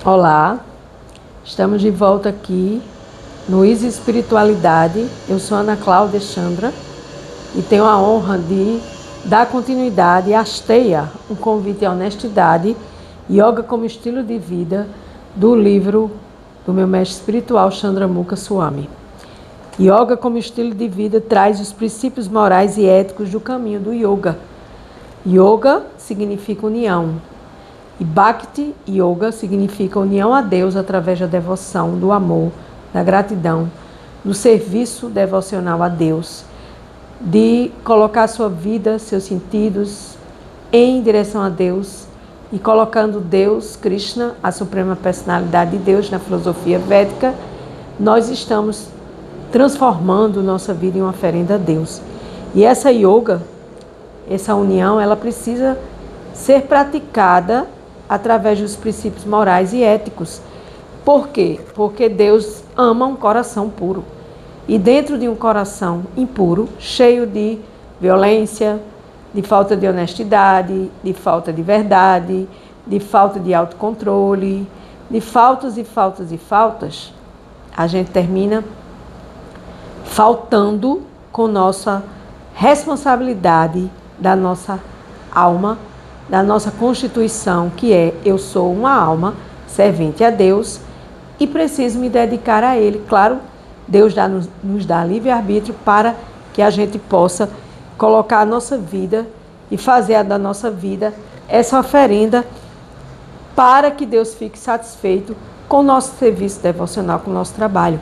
Olá, estamos de volta aqui no Easy Espiritualidade. Eu sou Ana Cláudia Chandra e tenho a honra de dar continuidade à Asteya, um convite à honestidade, yoga como estilo de vida, do livro do meu mestre espiritual Chandramukha Swami. Yoga como estilo de vida traz os princípios morais e éticos do caminho do yoga. Yoga significa união. E Bhakti Yoga significa união a Deus através da devoção, do amor, da gratidão, do serviço devocional a Deus, de colocar sua vida, seus sentidos em direção a Deus e colocando Deus, Krishna, a suprema personalidade de Deus na filosofia védica, nós estamos transformando nossa vida em uma oferenda a Deus. E essa yoga, essa união, ela precisa ser praticada através dos princípios morais e éticos. Por quê? Porque Deus ama um coração puro. E dentro de um coração impuro, cheio de violência, de falta de honestidade, de falta de verdade, de falta de autocontrole, de faltas e faltas e faltas, a gente termina faltando com nossa responsabilidade da nossa alma, da nossa constituição, que é: eu sou uma alma servente a Deus e preciso me dedicar a Ele. Claro, Deus nos dá livre-arbítrio para que a gente possa colocar a nossa vida e fazer da nossa vida essa oferenda para que Deus fique satisfeito com o nosso serviço devocional, com o nosso trabalho,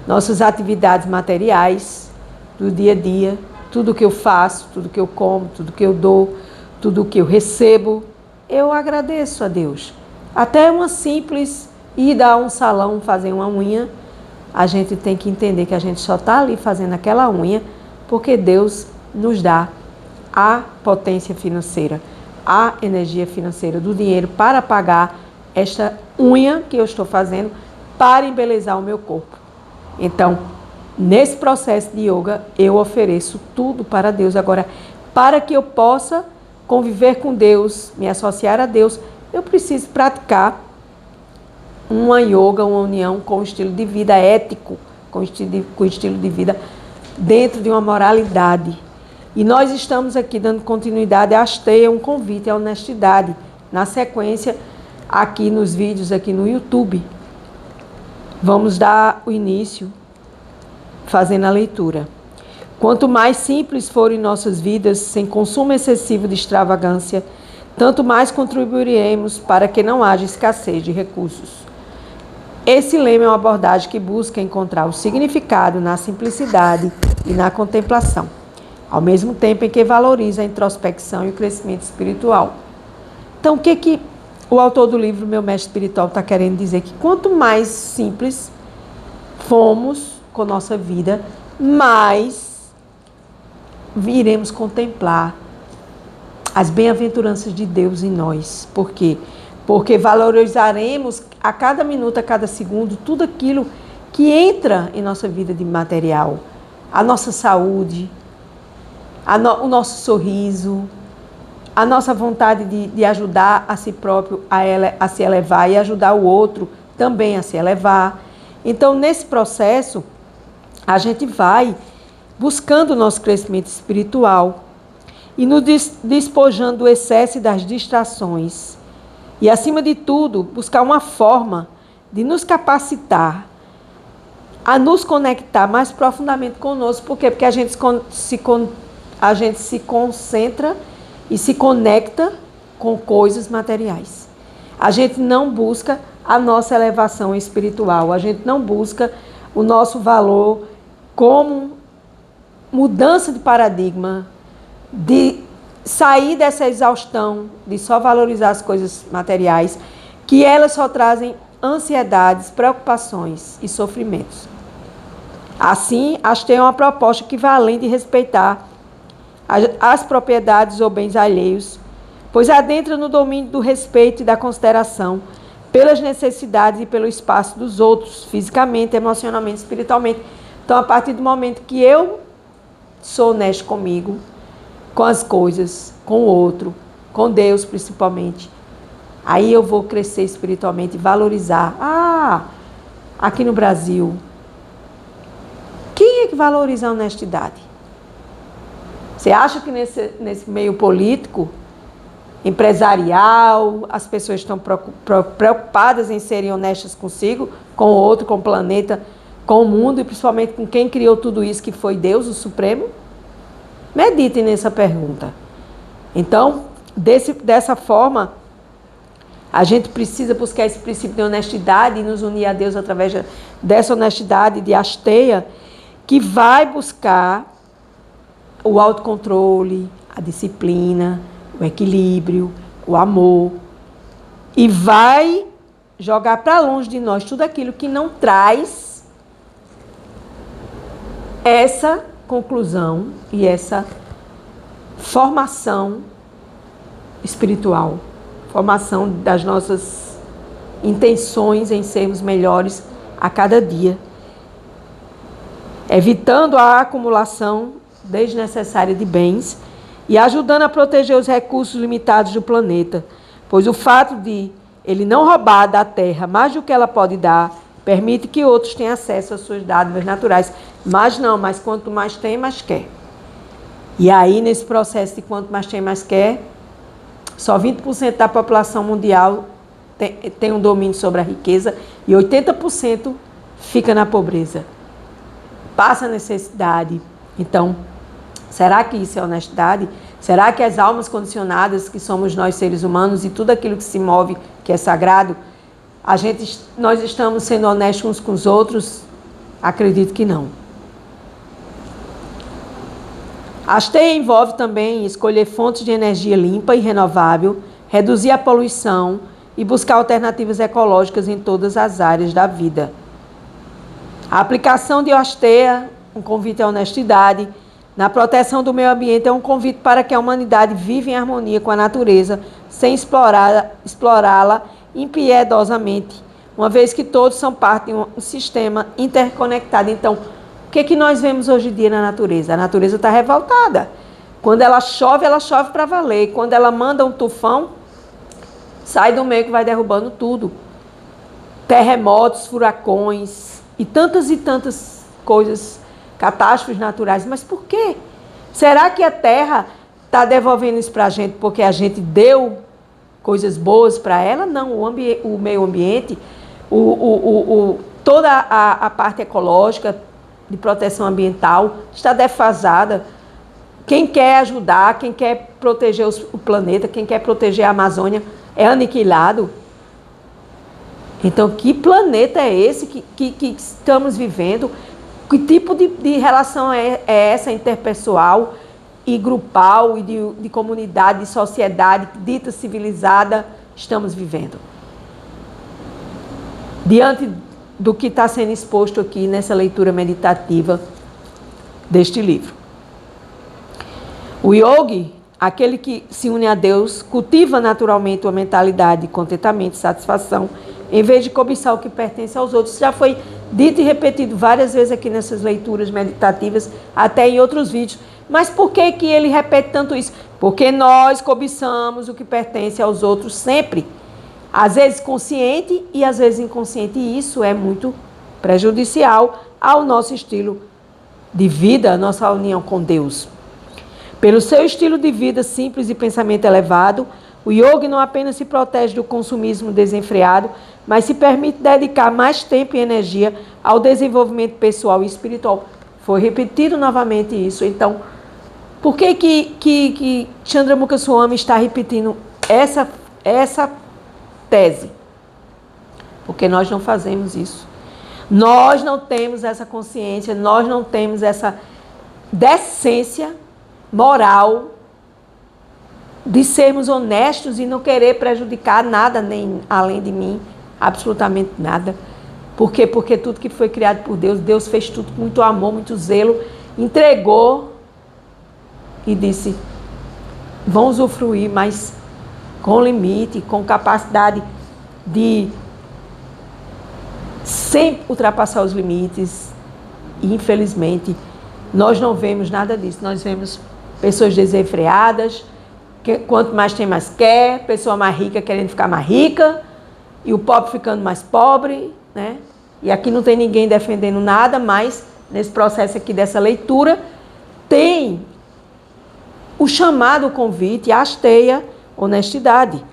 nossas atividades materiais do dia a dia, tudo que eu faço, tudo que eu como, tudo que eu dou, tudo que eu recebo, eu agradeço a Deus. Até uma simples ida a um salão fazer uma unha, a gente tem que entender que a gente só está ali fazendo aquela unha porque Deus nos dá a potência financeira, a energia financeira do dinheiro para pagar esta unha que eu estou fazendo para embelezar o meu corpo. Então, nesse processo de yoga, eu ofereço tudo para Deus. Agora, para que eu possa conviver com Deus, me associar a Deus, eu preciso praticar uma yoga, uma união com o estilo de vida ético, com o estilo de vida dentro de uma moralidade. E nós estamos aqui dando continuidade à Asteya, um convite à honestidade, na sequência, aqui nos vídeos, aqui no YouTube. Vamos dar o início fazendo a leitura. Quanto mais simples forem nossas vidas, sem consumo excessivo de extravagância, tanto mais contribuiremos para que não haja escassez de recursos. Esse lema é uma abordagem que busca encontrar o significado na simplicidade e na contemplação, ao mesmo tempo em que valoriza a introspecção e o crescimento espiritual. Então, o que o autor do livro, meu mestre espiritual, está querendo dizer? Que quanto mais simples fomos com nossa vida, mais iremos contemplar as bem-aventuranças de Deus em nós. Por quê? Porque valorizaremos a cada minuto, a cada segundo, tudo aquilo que entra em nossa vida de material. A nossa saúde, o nosso sorriso, a nossa vontade de ajudar a si próprio a se elevar e ajudar o outro também a se elevar. Então, nesse processo, a gente vai buscando o nosso crescimento espiritual e nos despojando do excesso e das distrações. E, acima de tudo, buscar uma forma de nos capacitar a nos conectar mais profundamente conosco. Por quê? Porque a gente se concentra e se conecta com coisas materiais. A gente não busca a nossa elevação espiritual, a gente não busca o nosso valor como mudança de paradigma, de sair dessa exaustão, de só valorizar as coisas materiais, que elas só trazem ansiedades, preocupações e sofrimentos. Assim, Asteya é uma proposta que vai além de respeitar as propriedades ou bens alheios, pois adentra no domínio do respeito e da consideração pelas necessidades e pelo espaço dos outros, fisicamente, emocionalmente, espiritualmente. Então, a partir do momento que eu sou honesto comigo, com as coisas, com o outro, com Deus principalmente, Aí eu vou crescer espiritualmente e valorizar. Aqui no Brasil, quem é que valoriza a honestidade? Você acha que nesse meio político, empresarial, as pessoas estão preocupadas em serem honestas consigo, com o outro, com o planeta, com o mundo e principalmente com quem criou tudo isso, que foi Deus, o Supremo? Meditem nessa pergunta. Então, dessa forma, a gente precisa buscar esse princípio de honestidade e nos unir a Deus através dessa honestidade de hasteia, que vai buscar o autocontrole, a disciplina, o equilíbrio, o amor, e vai jogar para longe de nós tudo aquilo que não traz essa conclusão e essa formação espiritual, formação das nossas intenções em sermos melhores a cada dia, evitando a acumulação desnecessária de bens e ajudando a proteger os recursos limitados do planeta, pois o fato de ele não roubar da terra mais do que ela pode dar, permite que outros tenham acesso às suas dádivas naturais. Mas quanto mais tem, mais quer. E aí, nesse processo de quanto mais tem, mais quer, só 20% da população mundial tem um domínio sobre a riqueza e 80% fica na pobreza. Passa necessidade. Então, será que isso é honestidade? Será que as almas condicionadas, que somos nós seres humanos, e tudo aquilo que se move, que é sagrado, nós estamos sendo honestos uns com os outros? Acredito que não. A hasteia envolve também escolher fontes de energia limpa e renovável, reduzir a poluição e buscar alternativas ecológicas em todas as áreas da vida. A aplicação de hasteia, um convite à honestidade, na proteção do meio ambiente é um convite para que a humanidade viva em harmonia com a natureza, sem explorá-la impiedosamente, uma vez que todos são parte de um sistema interconectado. Então, o que nós vemos hoje em dia na natureza? A natureza está revoltada. Quando ela chove para valer. Quando ela manda um tufão, sai do meio que vai derrubando tudo. Terremotos, furacões e tantas coisas, catástrofes naturais. Mas por quê? Será que a Terra está devolvendo isso para a gente porque a gente deu coisas boas para ela? Não, o meio ambiente, toda a parte ecológica, de proteção ambiental, está defasada. Quem quer ajudar, quem quer proteger o planeta, quem quer proteger a Amazônia, é aniquilado. Então, que planeta é esse que estamos vivendo? Que tipo de relação é essa interpessoal e grupal e de comunidade, de sociedade dita civilizada estamos vivendo? Diante do que está sendo exposto aqui nessa leitura meditativa deste livro. O yogi, aquele que se une a Deus, cultiva naturalmente uma mentalidade de contentamento e satisfação, em vez de cobiçar o que pertence aos outros. Já foi dito e repetido várias vezes aqui nessas leituras meditativas, até em outros vídeos. Mas por que ele repete tanto isso? Porque nós cobiçamos o que pertence aos outros sempre. Às vezes consciente e às vezes inconsciente. E isso é muito prejudicial ao nosso estilo de vida, à nossa união com Deus. Pelo seu estilo de vida simples e pensamento elevado, o yogi não apenas se protege do consumismo desenfreado, mas se permite dedicar mais tempo e energia ao desenvolvimento pessoal e espiritual. Foi repetido novamente isso. Então, por que Chandramukha Swami está repetindo essa tese? Porque nós não fazemos isso. Nós não temos essa consciência, nós não temos essa decência moral de sermos honestos e não querer prejudicar nada, nem além de mim, absolutamente nada. Por quê? Porque tudo que foi criado por Deus, Deus fez tudo com muito amor, muito zelo, entregou e disse, vão usufruir, mas com limite, com capacidade de sem ultrapassar os limites. E, infelizmente, nós não vemos nada disso. Nós vemos pessoas desenfreadas, quanto mais tem, mais quer, pessoa mais rica querendo ficar mais rica, e o pobre ficando mais pobre, né? E aqui não tem ninguém defendendo nada, mas nesse processo aqui dessa leitura, tem o chamado, o convite, a asteia, honestidade.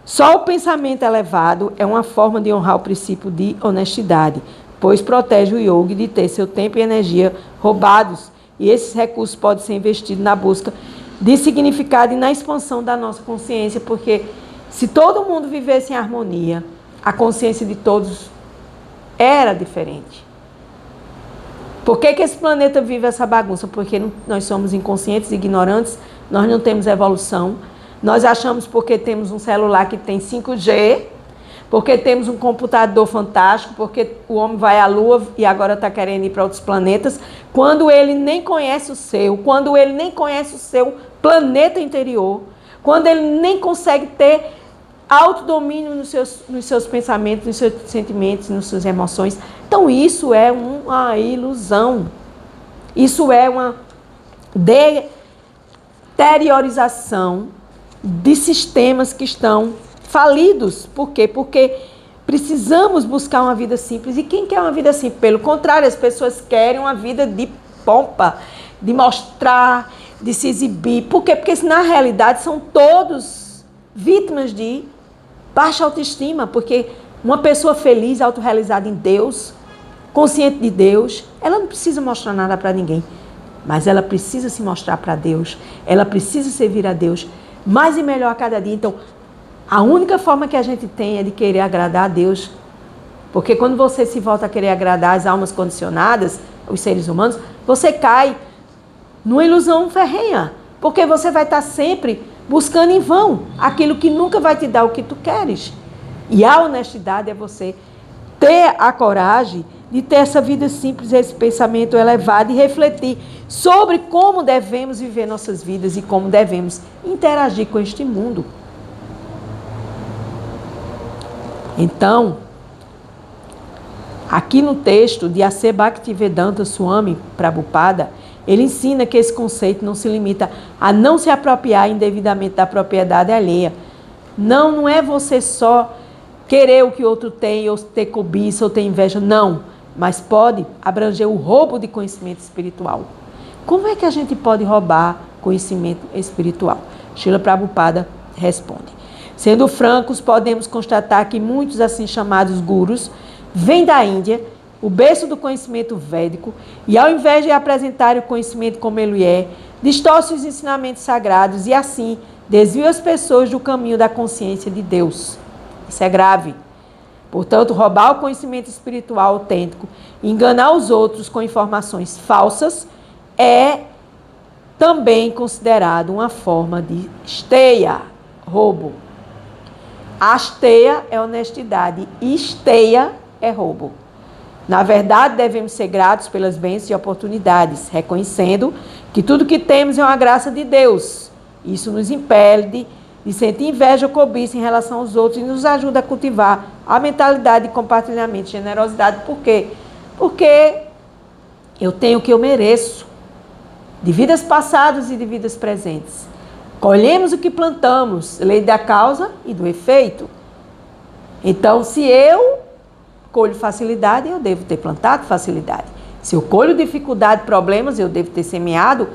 Só o pensamento elevado é uma forma de honrar o princípio de honestidade, pois protege o yogi de ter seu tempo e energia roubados, e esses recursos podem ser investidos na busca de significado e na expansão da nossa consciência, porque se todo mundo vivesse em harmonia, a consciência de todos era diferente. Por que esse planeta vive essa bagunça? Porque nós somos inconscientes, ignorantes, nós não temos evolução. Nós achamos porque temos um celular que tem 5G, porque temos um computador fantástico, porque o homem vai à Lua e agora está querendo ir para outros planetas, quando ele nem conhece o seu, quando ele nem conhece o seu planeta interior, quando ele nem consegue ter autodomínio nos seus pensamentos, nos seus sentimentos, nas suas emoções. Então isso é uma ilusão. Isso é uma deteriorização de sistemas que estão falidos. Por quê? Porque precisamos buscar uma vida simples. E quem quer uma vida simples? Pelo contrário, as pessoas querem uma vida de pompa, de mostrar, de se exibir. Por quê? Porque na realidade são todos vítimas de baixa autoestima, porque uma pessoa feliz, autorrealizada em Deus, consciente de Deus, ela não precisa mostrar nada para ninguém, mas ela precisa se mostrar para Deus, ela precisa servir a Deus mais e melhor a cada dia. Então, a única forma que a gente tem é de querer agradar a Deus, porque quando você se volta a querer agradar as almas condicionadas, os seres humanos, você cai numa ilusão ferrenha, porque você vai estar sempre buscando em vão aquilo que nunca vai te dar o que tu queres. E a honestidade é você ter a coragem de ter essa vida simples, esse pensamento elevado e refletir sobre como devemos viver nossas vidas e como devemos interagir com este mundo. Então, aqui no texto de A.C. Bhaktivedanta Swami Prabhupada, ele ensina que esse conceito não se limita a não se apropriar indevidamente da propriedade alheia. Não é você só querer o que o outro tem, ou ter cobiça, ou ter inveja, não. Mas pode abranger o roubo de conhecimento espiritual. Como é que a gente pode roubar conhecimento espiritual? Srila Prabhupada responde. Sendo francos, podemos constatar que muitos assim chamados gurus vêm da Índia, o berço do conhecimento védico, e ao invés de apresentar o conhecimento como ele é, distorce os ensinamentos sagrados e assim desvia as pessoas do caminho da consciência de Deus. Isso é grave. Portanto, roubar o conhecimento espiritual autêntico e enganar os outros com informações falsas é também considerado uma forma de esteia, roubo. Asteia é honestidade, esteia é roubo. Na verdade, devemos ser gratos pelas bênçãos e oportunidades, reconhecendo que tudo que temos é uma graça de Deus. Isso nos impede de sentir inveja ou cobiça em relação aos outros e nos ajuda a cultivar a mentalidade de compartilhamento e generosidade. Por quê? Porque eu tenho o que eu mereço, de vidas passadas e de vidas presentes. Colhemos o que plantamos, lei da causa e do efeito. Então, se eu colho facilidade, eu devo ter plantado facilidade. Se eu colho dificuldade, problemas, eu devo ter semeado,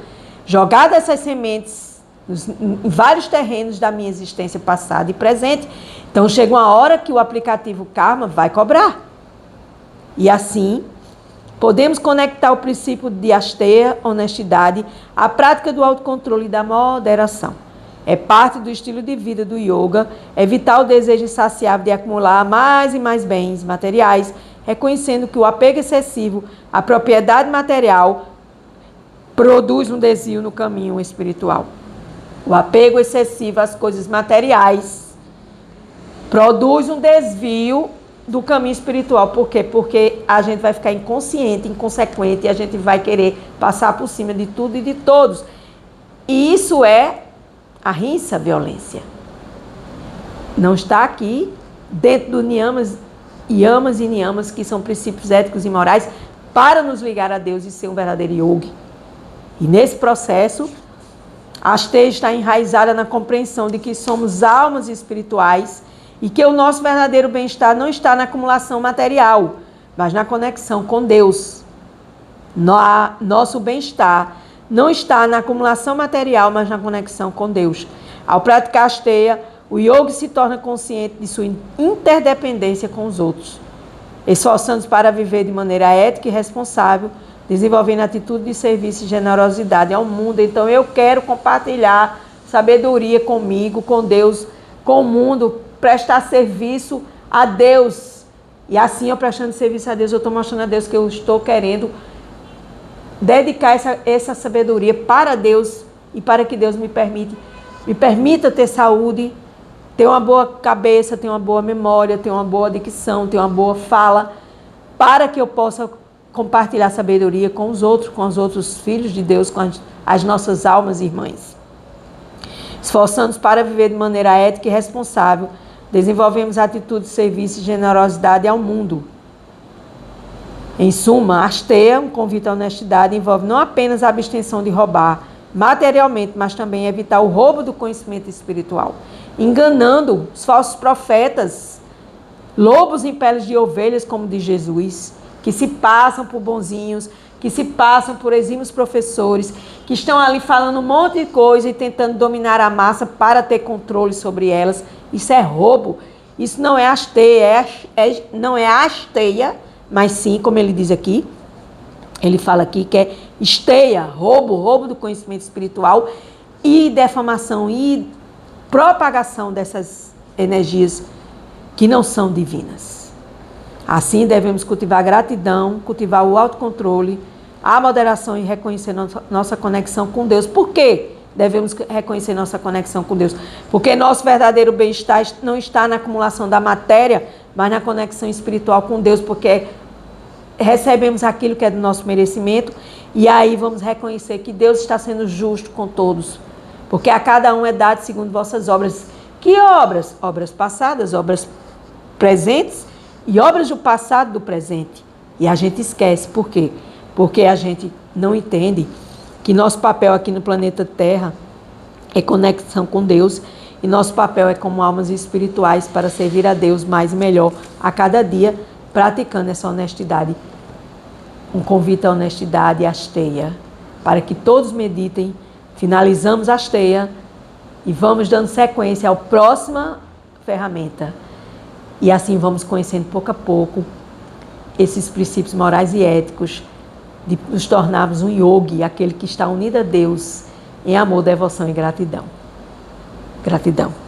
jogado essas sementes em vários terrenos da minha existência passada e presente. Então chega uma hora que o aplicativo Karma vai cobrar. E assim, podemos conectar o princípio de asteia, honestidade, à prática do autocontrole e da moderação. É parte do estilo de vida do yoga, evitar o desejo insaciável de acumular mais e mais bens materiais, reconhecendo que o apego excessivo à propriedade material produz um desvio no caminho espiritual. O apego excessivo às coisas materiais produz um desvio do caminho espiritual. Por quê? Porque a gente vai ficar inconsciente, inconsequente, e a gente vai querer passar por cima de tudo e de todos. E isso é a rinça, a violência. Não está aqui dentro do niyamas, yamas e niyamas, que são princípios éticos e morais para nos ligar a Deus e ser um verdadeiro yogi. E nesse processo, A asteia está enraizada na compreensão de que somos almas espirituais e que o nosso verdadeiro bem-estar não está na acumulação material, mas na conexão com Deus. Nosso bem-estar não está na acumulação material, mas na conexão com Deus. Ao praticar a asteia, o yogi se torna consciente de sua interdependência com os outros, esforçando-se para viver de maneira ética e responsável, desenvolvendo atitude de serviço e generosidade ao mundo. Então eu quero compartilhar sabedoria comigo, com Deus, com o mundo, prestar serviço a Deus. E assim eu prestando serviço a Deus, eu estou mostrando a Deus que eu estou querendo dedicar essa sabedoria para Deus e para que Deus me permita ter saúde, ter uma boa cabeça, ter uma boa memória, ter uma boa dicção, ter uma boa fala, para que eu possa compartilhar sabedoria com os outros filhos de Deus, com as nossas almas e irmãs. Esforçando-nos para viver de maneira ética e responsável, desenvolvemos atitude de serviço e generosidade ao mundo. Em suma, a asteia, um convite à honestidade, envolve não apenas a abstenção de roubar materialmente, mas também evitar o roubo do conhecimento espiritual, enganando os falsos profetas, lobos em peles de ovelhas, como diz Jesus, que se passam por bonzinhos, que se passam por exímios professores, que estão ali falando um monte de coisa e tentando dominar a massa para ter controle sobre elas. Isso é roubo. Isso não é asteia, não é asteia, mas sim, como ele diz aqui, ele fala aqui que é esteia, roubo do conhecimento espiritual e defamação e propagação dessas energias que não são divinas. Assim, devemos cultivar a gratidão, cultivar o autocontrole, a moderação e reconhecer nossa conexão com Deus. Por quê? Devemos reconhecer nossa conexão com Deus. Porque nosso verdadeiro bem-estar não está na acumulação da matéria, mas na conexão espiritual com Deus, porque recebemos aquilo que é do nosso merecimento e aí vamos reconhecer que Deus está sendo justo com todos. Porque a cada um é dado segundo vossas obras. Que obras? Obras passadas, obras presentes e obras do passado, do presente. E a gente esquece. Por quê? Porque a gente não entende que nosso papel aqui no planeta Terra é conexão com Deus e nosso papel é como almas espirituais para servir a Deus mais e melhor a cada dia, praticando essa honestidade. Um convite à honestidade e à asteia, para que todos meditem. Finalizamos a asteia e vamos dando sequência à próxima ferramenta. E assim vamos conhecendo pouco a pouco esses princípios morais e éticos de nos tornarmos um yogi, aquele que está unido a Deus em amor, devoção e gratidão. Gratidão.